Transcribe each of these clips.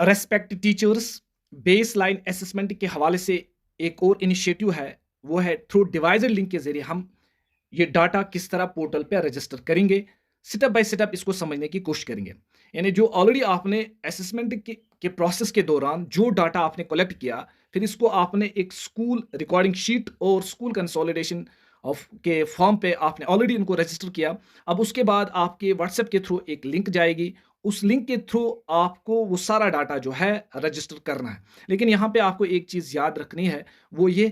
Respect teachers base line assessment के हवाले से एक और इनिशिएटिव है, वो है थ्रू डिवाइजर लिंक के जरिए हम ये डाटा किस तरह पोर्टल पे रजिस्टर करेंगे, स्टेप बाय स्टेप इसको समझने की कोशिश करेंगे। यानी जो ऑलरेडी आपने असेसमेंट के प्रोसेस के दौरान जो डाटा आपने कलेक्ट किया, फिर इसको आपने एक स्कूल रिकॉर्डिंग शीट और स्कूल कंसोलिडेशन ऑफ के फॉर्म पे आपने ऑलरेडी इनको रजिस्टर किया। अब उसके बाद आपके व्हाट्सएप के थ्रू एक लिंक जाएगी, उस लिंक के थ्रू आपको वो सारा डाटा जो है रजिस्टर करना है। लेकिन यहाँ पे आपको एक चीज़ याद रखनी है, वो ये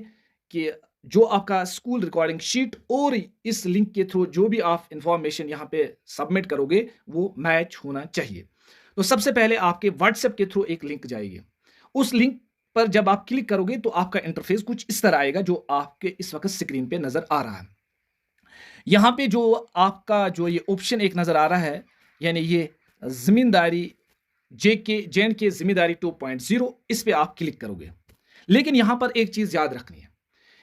कि जो आपका स्कूल रिकॉर्डिंग शीट और इस लिंक के थ्रू जो भी आप इंफॉर्मेशन यहाँ पे सबमिट करोगे वो मैच होना चाहिए। तो सबसे पहले आपके व्हाट्सएप के थ्रू एक लिंक जाएगी। उस लिंक पर जब आप क्लिक करोगे तो आपका इंटरफेस कुछ इस तरह आएगा जो आपके इस वक्त स्क्रीन पे नजर आ रहा है। यहाँ पे जो आपका जो ये ऑप्शन एक नजर आ रहा है, यानी ये जिम्मेदारी जे एंड के जिम्मेदारी 2.0, इस पे आप क्लिक करोगे। लेकिन यहाँ पर एक चीज याद रखनी है,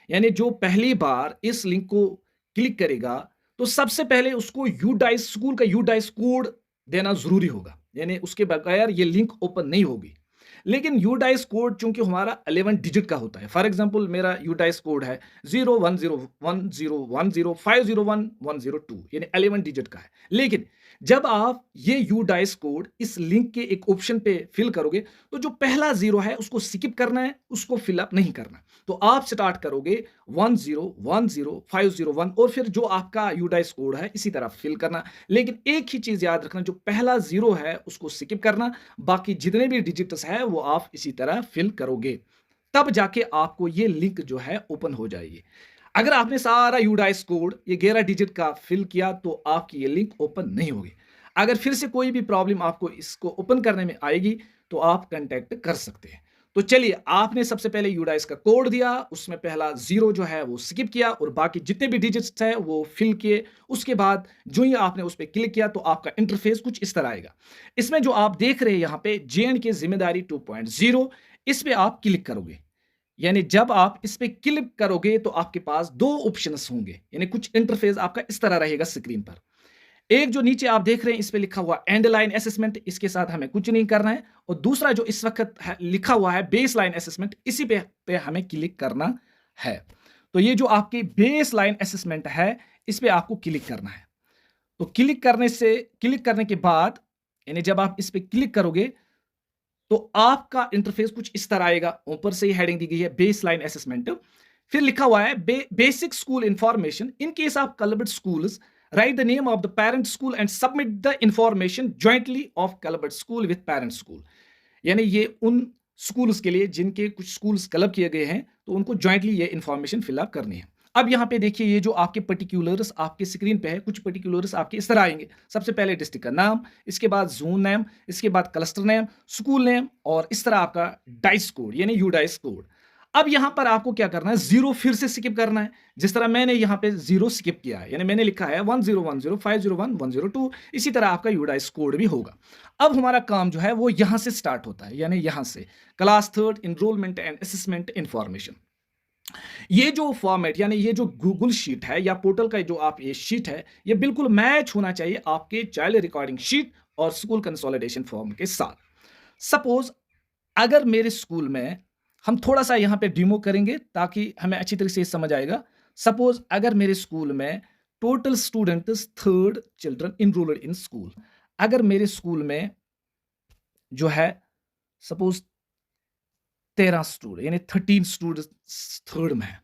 यानी जो पहली बार इस लिंक को क्लिक करेगा तो सबसे पहले उसको यूडाइस स्कूल का यूडाइस कोड देना जरूरी होगा, यानी उसके बगैर ये लिंक ओपन नहीं होगी। लेकिन यूडाइस कोड चूंकि हमारा 11 डिजिट का होता है, फॉर एग्जांपल मेरा यूडाइस कोड है 0101010501102, यानी 11 डिजिट का है। लेकिन जब आप ये यूडाइस कोड इस लिंक के एक ऑप्शन पे फिल करोगे तो जो पहला जीरो है उसको स्किप करना है, उसको फिल अप नहीं करना। तो आप स्टार्ट करोगे 1010501 और फिर जो आपका यूडाइस कोड है इसी तरह फिल करना। लेकिन एक ही चीज याद रखना, जो पहला जीरो है उसको स्किप करना, बाकी जितने भी डिजिट्स है वो आप इसी तरह फिल करोगे, तब जाके आपको ये लिंक जो है ओपन हो जाएगी। अगर आपने सारा यूडाइस कोड ये 11 डिजिट का फिल किया तो आपकी ये लिंक ओपन नहीं होगी। अगर फिर से कोई भी प्रॉब्लम आपको इसको ओपन करने में आएगी तो आप कांटेक्ट कर सकते हैं। तो चलिए, आपने सबसे पहले यूडाइस का कोड दिया, उसमें पहला जीरो जो है वो स्किप किया और बाकी जितने भी डिजिट्स है वो फिल किए। उसके बाद जो ही आपने उस पर क्लिक किया तो आपका इंटरफेस कुछ इस तरह आएगा। इसमें जो आप देख रहे हैं यहाँ पे जे के जिम्मेदारी 2.0, इस पे आप क्लिक करोगे। यानी जब आप इस पे क्लिक करोगे तो आपके पास दो ऑप्शंस होंगे, यानी कुछ इंटरफेस आपका इस तरह रहेगा स्क्रीन पर। एक जो नीचे आप देख रहे हैं इस पे लिखा हुआ एंड लाइन असेसमेंट, इसके साथ हमें कुछ नहीं करना है। और दूसरा जो इस वक्त लिखा हुआ है बेस लाइन असेसमेंट, इसी पे हमें क्लिक करना है। तो ये जो आपकी बेस लाइन असेसमेंट है इस पे आपको क्लिक करना है। तो क्लिक करने के बाद, यानी जब आप इस पे क्लिक करोगे तो आपका इंटरफेस कुछ इस तरह आएगा। ऊपर से ही हेडिंग दी गई है बेस लाइन असेसमेंट, फिर लिखा हुआ है basic school information in case of Culbert schools, write the name of the parent school and submit the information jointly of Calvert school with parent school। यानी ये उन स्कूल्स के लिए जिनके कुछ स्कूल्स क्लब किए गए हैं तो उनको ज्वाइंटली ये इंफॉर्मेशन फिलअप करनी है। अब यहाँ पे देखिए ये जो आपके पर्टिकुलर्स आपके स्क्रीन पे है, कुछ पर्टिकुलर्स आपके इस तरह आएंगे। सबसे पहले डिस्ट्रिक्ट का नाम, इसके बाद जोन नेम, इसके बाद क्लस्टर नेम, स्कूल नेम और इस तरह आपका डाइस कोड यानी यूडाइस कोड। अब यहां पर आपको क्या करना है, जीरो फिर से स्किप करना है। जिस तरह मैंने यहां पे जीरो स्किप किया है, यानी मैंने लिखा है 1010501102, इसी तरह आपका यूडाइस कोड भी होगा। अब हमारा काम जो है वो यहां से स्टार्ट होता है, यानी यहां से class third enrolment and assessment information. ये जो फॉर्मेट यानी ये जो गूगल शीट है या पोर्टल का जो आप ये शीट है, ये बिल्कुल मैच होना चाहिए आपके चाइल्ड रिकॉर्डिंग शीट और स्कूल कंसोलिडेशन फॉर्म के साथ। सपोज अगर मेरे स्कूल में, हम थोड़ा सा यहाँ पे डिमो करेंगे ताकि हमें अच्छी तरीके से समझ आएगा। सपोज अगर मेरे स्कूल में total students third children enrolled in school, अगर मेरे स्कूल में जो है सपोज 13 स्टूडेंट यानी 13 स्टूडेंट्स थर्ड में है।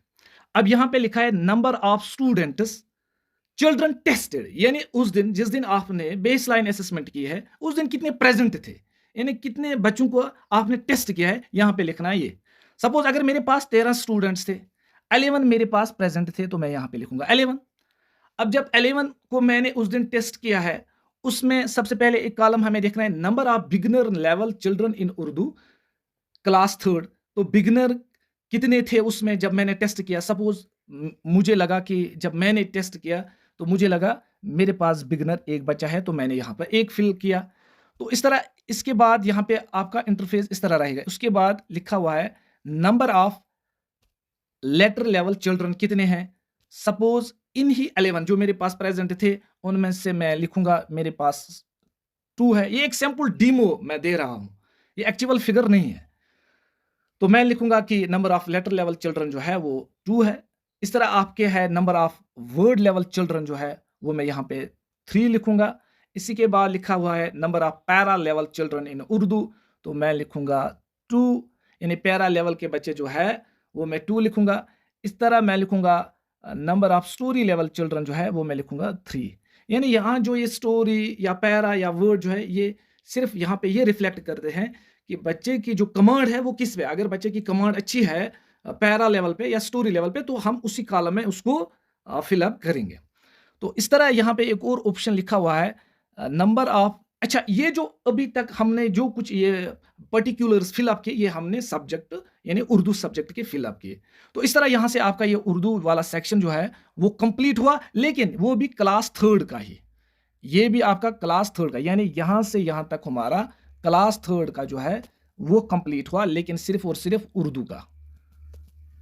अब यहाँ पे लिखा है number of students children tested, यानी उस दिन जिस दिन आपने बेस लाइन असेसमेंट की है उस दिन कितने प्रेजेंट थे, यानी कितने बच्चों को आपने टेस्ट किया है, यहाँ पे लिखना है ये। सपोज अगर मेरे पास 13 स्टूडेंट्स थे, 11 मेरे पास प्रेजेंट थे, तो मैं यहाँ पे लिखूंगा 11। अब जब 11 को मैंने उस दिन टेस्ट किया है, उसमें सबसे पहले एक कॉलम हमें देखना है number of beginner level children in Urdu class third. तो बिगिनर कितने थे उसमें जब मैंने टेस्ट किया। सपोज मुझे लगा कि जब मैंने टेस्ट किया तो मुझे लगा मेरे पास बिगिनर एक बच्चा है, तो मैंने यहाँ पर एक फिल किया। तो इस तरह इसके बाद यहाँ पे आपका इंटरफेस इस तरह रहेगा। उसके बाद लिखा हुआ है number of letter level children कितने हैं। सपोज इन ही 11 जो मेरे पास प्रेजेंट थे उनमें से मैं लिखूंगा मेरे पास 2 है। ये एक सैंपल डीमो मैं दे रहा हूं, ये एक्चुअल फिगर नहीं है। तो मैं लिखूंगा कि number of letter level children जो है वो 2 है। इस तरह आपके है number of word level children जो है वो मैं यहाँ पे 3 लिखूंगा। इसी के बाद लिखा हुआ है number of para level children in Urdu, तो मैं लिखूंगा 2, यानी पैरा लेवल के बच्चे जो है वो मैं 2 लिखूंगा। इस तरह मैं लिखूंगा number of story level children जो है वो मैं लिखूंगा 3। यानी यहाँ जो ये स्टोरी या पैरा या वर्ड जो है ये सिर्फ यहाँ पे ये रिफ्लेक्ट करते हैं कि बच्चे की जो कमांड है वो किस पे। अगर बच्चे की कमांड अच्छी है पैरा लेवल पे या स्टोरी लेवल पे, तो हम उसी कॉलम में उसको फिलअप करेंगे। तो इस तरह यहाँ पे एक और ऑप्शन लिखा हुआ है नंबर ऑफ, अच्छा ये जो अभी तक हमने जो कुछ ये पर्टिकुलर्स फिलअप किए ये हमने सब्जेक्ट यानी उर्दू सब्जेक्ट के फिलअप किए। तो इस तरह यहाँ से आपका ये उर्दू वाला सेक्शन जो है वो कंप्लीट हुआ, लेकिन वो भी क्लास 3rd का ही। ये भी आपका क्लास 3rd का, यानी यहाँ से यहाँ तक हमारा क्लास 3rd का जो है वो कंप्लीट हुआ, लेकिन सिर्फ और सिर्फ उर्दू का।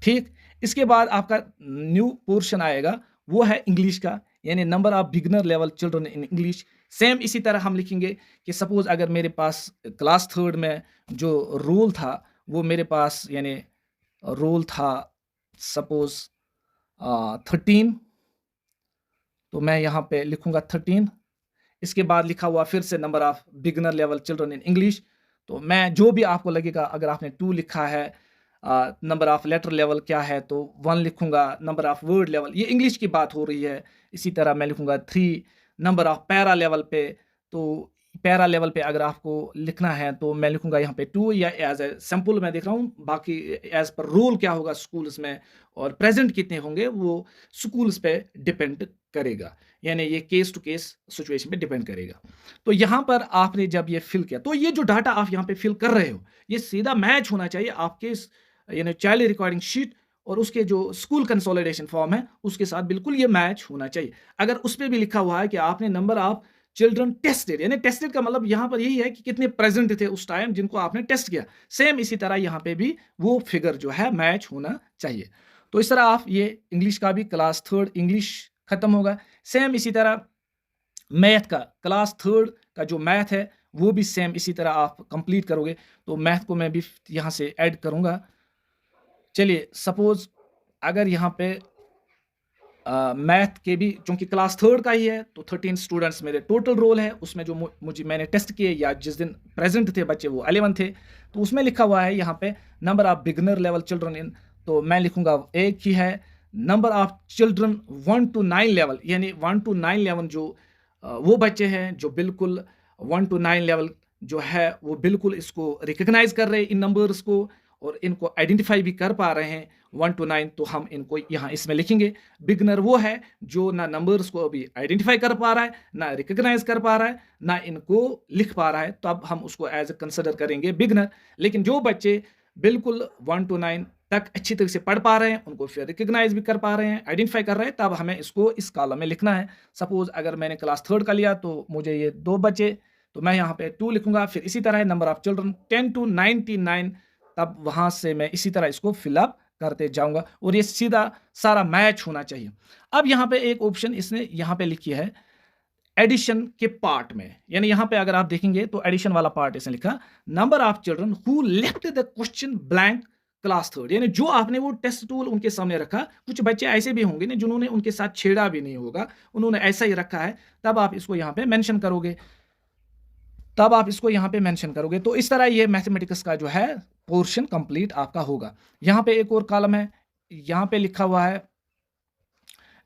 ठीक, इसके बाद आपका न्यू पोर्शन आएगा वो है इंग्लिश का, यानी number of beginner level children in English. Same इसी तरह हम लिखेंगे कि सपोज अगर मेरे पास क्लास 3rd में जो रोल था वो मेरे पास यानी रोल था सपोज 13, तो मैं यहाँ पे लिखूंगा 13। इसके बाद लिखा हुआ फिर से number of beginner level children in English, तो मैं जो भी आपको लगेगा, अगर आपने 2 लिखा है, नंबर ऑफ लेटर लेवल क्या है तो 1 लिखूंगा। नंबर ऑफ वर्ड लेवल, ये इंग्लिश की बात हो रही है, इसी तरह मैं लिखूंगा 3। नंबर ऑफ पैरा लेवल पे, तो पैरा लेवल पे अगर आपको लिखना है तो मैं लिखूंगा यहाँ पे 2, या एज ए सैम्पल मैं देख रहा हूँ। बाकी एज पर रोल क्या होगा स्कूल्स में और प्रेजेंट कितने होंगे वो स्कूल्स पे डिपेंड करेगा, यानी ये केस टू केस सिचुएशन पे डिपेंड करेगा। तो यहाँ पर आपने जब ये फिल किया तो ये जो डाटा आप यहाँ पे फिल कर रहे हो ये सीधा मैच होना चाहिए आपके यानी चाइल्ड रिकॉर्डिंग शीट और उसके जो स्कूल कंसोलिडेशन फॉर्म है उसके साथ बिल्कुल ये मैच होना चाहिए। अगर उस पर भी लिखा हुआ है कि आपने नंबर ऑफ चिल्ड्रन टेस्टेड, यानी टेस्टेड का मतलब यहाँ पर यही है कि कितने प्रेजेंट थे उस टाइम जिनको आपने टेस्ट किया, सेम इसी तरह यहाँ पे भी वो फिगर जो है मैच होना चाहिए। तो इस तरह आप ये इंग्लिश का भी क्लास 3rd इंग्लिश खत्म होगा। सेम इसी तरह मैथ का क्लास 3rd का जो मैथ है वो भी सेम इसी तरह आप कंप्लीट करोगे। तो मैथ को मैं भी यहाँ से ऐड करूँगा। चलिए सपोज अगर यहाँ पे मैथ के भी चूंकि क्लास 3rd का ही है तो 13 स्टूडेंट्स मेरे टोटल रोल है, उसमें जो मुझे मैंने टेस्ट किए या जिस दिन प्रेजेंट थे बच्चे वो 11 थे। तो उसमें लिखा हुआ है यहाँ पे number of beginner level children in, तो मैं लिखूंगा एक ही है। Number of children 1 to 9 level, यानी 1 to 9 लेवल जो वो बच्चे हैं जो बिल्कुल 1 to 9 लेवल जो है वो बिल्कुल इसको रिकग्नाइज कर रहे हैं इन नंबर्स को और इनको आइडेंटिफाई भी कर पा रहे हैं 1 to 9, तो हम इनको यहाँ इसमें लिखेंगे। बिगनर वो है जो ना नंबर्स को अभी आइडेंटिफाई कर पा रहा है, ना रिकग्नाइज कर पा रहा है, ना इनको लिख पा रहा है, तो अब हम उसको एज ए कंसिडर करेंगे बिगनर। लेकिन जो बच्चे बिल्कुल 1 to 9 तक अच्छी तरह से पढ़ पा रहे हैं, उनको फिर रिकग्नाइज भी कर पा रहे हैं, आइडेंटिफाई कर रहे हैं, तब हमें इसको इस कॉलम में लिखना है। सपोज अगर मैंने क्लास 3rd का लिया तो मुझे ये 2 बच्चे, तो मैं यहाँ पे 2 लिखूंगा। फिर इसी तरह नंबर ऑफ चिल्ड्रन 10 to 99, तब वहां से मैं इसी तरह इसको फिलअप करते जाऊंगा और ये सीधा सारा मैच होना चाहिए। अब यहाँ पे एक ऑप्शन इसने यहाँ पे लिखी है एडिशन के पार्ट में, यानी यहाँ पे अगर आप देखेंगे तो एडिशन वाला पार्ट इसने लिखा number of children who left the question blank class 3rd, यानी जो आपने वो टेस्ट टूल उनके सामने रखा, कुछ बच्चे ऐसे भी होंगे ना जिन्होंने उनके साथ छेड़ा भी नहीं होगा, उन्होंने ऐसा ही रखा है, तब आप इसको यहाँ पे मेंशन करोगे, तब आप इसको यहाँ पे मेंशन करोगे। तो इस तरह ये मैथमेटिक्स का जो है पोर्शन कंप्लीट आपका होगा। यहाँ पे एक और कॉलम है, यहाँ पे लिखा हुआ है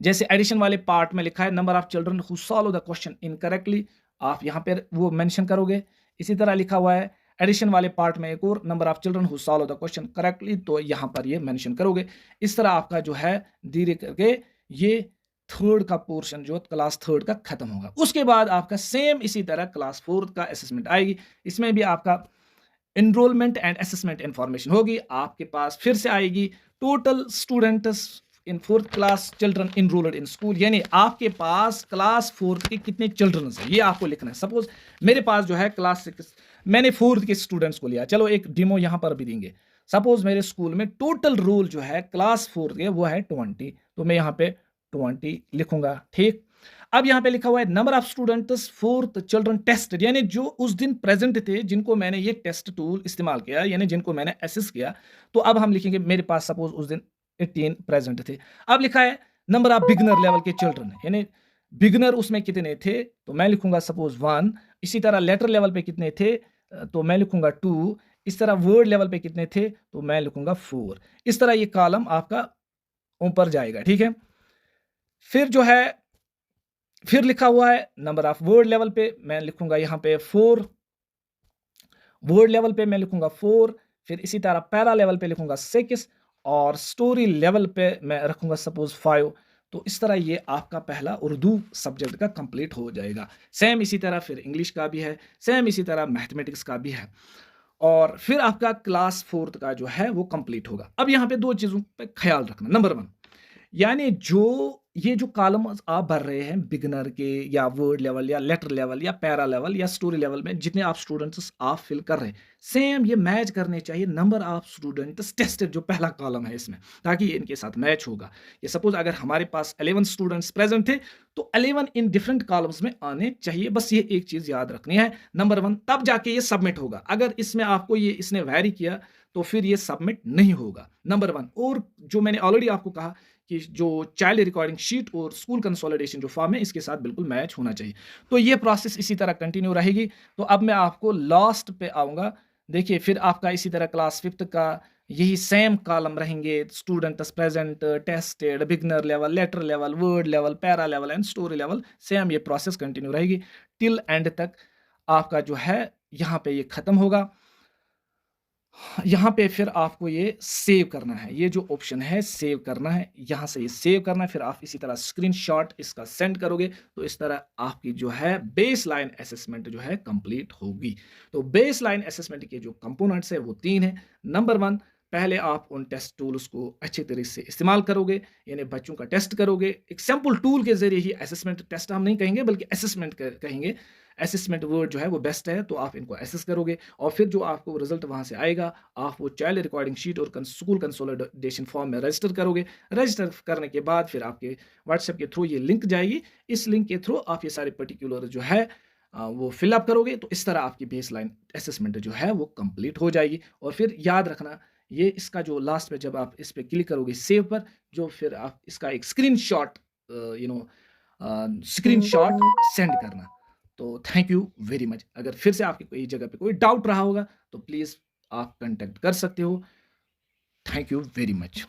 जैसे एडिशन वाले पार्ट में लिखा है number of children who solve the question incorrectly, आप यहाँ पे वो मेंशन करोगे। इसी तरह लिखा हुआ है एडिशन वाले पार्ट में एक और number of children who solve the question correctly, तो यहाँ पर ये मेंशन करोगे। इस तरह आपका जो है धीरे करके ये 3rd का पोर्शन जो क्लास 3rd का खत्म होगा। उसके बाद आपका सेम इसी तरह क्लास 4th का असेसमेंट आएगी, इसमें भी आपका एनरोलमेंट एंड असेसमेंट इंफॉर्मेशन होगी। आपके पास फिर से आएगी total students in 4th class children enrolled in school, यानी आपके पास क्लास 4th के कितने चिल्ड्रन है ये आपको लिखना है। सपोज मेरे पास जो है क्लास 6, मैंने 4th के स्टूडेंट्स को लिया, चलो एक डेमो यहाँ पर भी देंगे। सपोज मेरे स्कूल में टोटल रोल जो है क्लास 4th के वो है 20, तो मैं यहाँ पे 20 लिखूंगा। ठीक, अब यहाँ पे लिखा हुआ है number of students for the children test, यानी जो उस दिन प्रेजेंट थे जिनको मैंने ये टेस्ट टूल इस्तेमाल किया, यानी जिनको मैंने असेस किया। तो अब हम लिखेंगे मेरे पास सपोज उस दिन 18 प्रेजेंट थे। अब लिखा है नंबर ऑफ बिगनर लेवल के चिल्ड्रन, यानी बिगनर उसमें कितने थे, तो मैं लिखूंगा सपोज 1। इसी तरह लेटर लेवल पे कितने थे, तो मैं लिखूंगा 2। इस तरह वर्ड लेवल पे कितने थे, तो मैं लिखूंगा 4। इस तरह ये कॉलम आपका ऊपर जाएगा। ठीक है, फिर जो है फिर लिखा हुआ है नंबर ऑफ वर्ड लेवल पे, मैं लिखूंगा यहाँ पे 4। वर्ड लेवल पे मैं लिखूंगा 4। फिर इसी तरह पैरा लेवल पे लिखूंगा 6 और स्टोरी लेवल पे मैं रखूंगा सपोज 5। तो इस तरह ये आपका पहला उर्दू सब्जेक्ट का कंप्लीट हो जाएगा। सेम इसी तरह फिर इंग्लिश का भी है, सेम इसी तरह मैथमेटिक्स का भी है, और फिर आपका क्लास 4th का जो है वो कंप्लीट होगा। अब यहाँ पे दो चीजों पे ख्याल रखना। नंबर 1, यानी ये जो कॉलम आप भर रहे हैं बिगिनर के या वर्ड लेवल या लेटर लेवल या पैरा लेवल या स्टोरी लेवल में जितने आप स्टूडेंट्स आप फिल कर रहे हैं, सेम ये मैच करने चाहिए नंबर ऑफ स्टूडेंट्स टेस्टेड जो पहला कॉलम है इसमें, ताकि ये इनके साथ मैच होगा। ये सपोज अगर हमारे पास 11 स्टूडेंट्स प्रेजेंट थे तो 11 इन डिफरेंट कॉलम्स में आने चाहिए। बस ये एक चीज याद रखनी है नंबर 1, तब जाके ये सबमिट होगा। अगर इसमें आपको ये इसने वैरी किया तो फिर ये सबमिट नहीं होगा, नंबर 1। और जो मैंने ऑलरेडी आपको कहा कि जो चाइल्ड रिकॉर्डिंग शीट और स्कूल कंसोलिडेशन जो फॉर्म है इसके साथ बिल्कुल मैच होना चाहिए। तो ये प्रोसेस इसी तरह कंटिन्यू रहेगी। तो अब मैं आपको लास्ट पे आऊँगा। देखिए फिर आपका इसी तरह क्लास 5th का यही सेम कॉलम रहेंगे, students present, tested, beginner level, letter level, word level, para level and story level. Same ये प्रोसेस कंटिन्यू रहेगी टिल एंड तक आपका जो है यहाँ पे ये खत्म होगा। यहाँ पे फिर आपको ये सेव करना है, ये जो ऑप्शन है सेव करना है, यहाँ से ये सेव करना है। फिर आप इसी तरह स्क्रीनशॉट इसका सेंड करोगे तो इस तरह आपकी जो है बेस लाइन असेसमेंट जो है कंप्लीट होगी। तो बेस लाइन असेसमेंट के जो कंपोनेंट्स है वो 3 है। नंबर 1, पहले आप उन टेस्ट टूल्स को अच्छे तरीके से इस्तेमाल करोगे, यानी बच्चों का टेस्ट करोगे। एक सिंपल टूल के जरिए ही, असेसमेंट टेस्ट हम नहीं कहेंगे बल्कि असेसमेंट कहेंगे। असेसमेंट वर्ड जो है वो बेस्ट है, तो आप इनको असेस करोगे और फिर जो आपको रिजल्ट वहां से आएगा आप वो चाइल्ड रिकॉर्डिंग शीट और स्कूल कंसोलिडेशन फॉर्म में रजिस्टर करोगे। रजिस्टर करने के बाद फिर आपके व्हाट्सएप के थ्रू ये लिंक जाएगी। इस लिंक के थ्रू आप ये सारे पर्टिकुलर जो है वो फिलअप करोगे। तो इस तरह आपकी बेस लाइन असेसमेंट जो है वो कंप्लीट हो जाएगी। और फिर याद रखना ये इसका जो लास्ट में जब आप इस पर क्लिक करोगे सेव पर, जो फिर आप इसका एक स्क्रीनशॉट स्क्रीनशॉट सेंड करना। तो थैंक यू वेरी मच। अगर फिर से आपकी कोई जगह पे कोई डाउट रहा होगा तो प्लीज़ आप कांटेक्ट कर सकते हो। Thank you very much.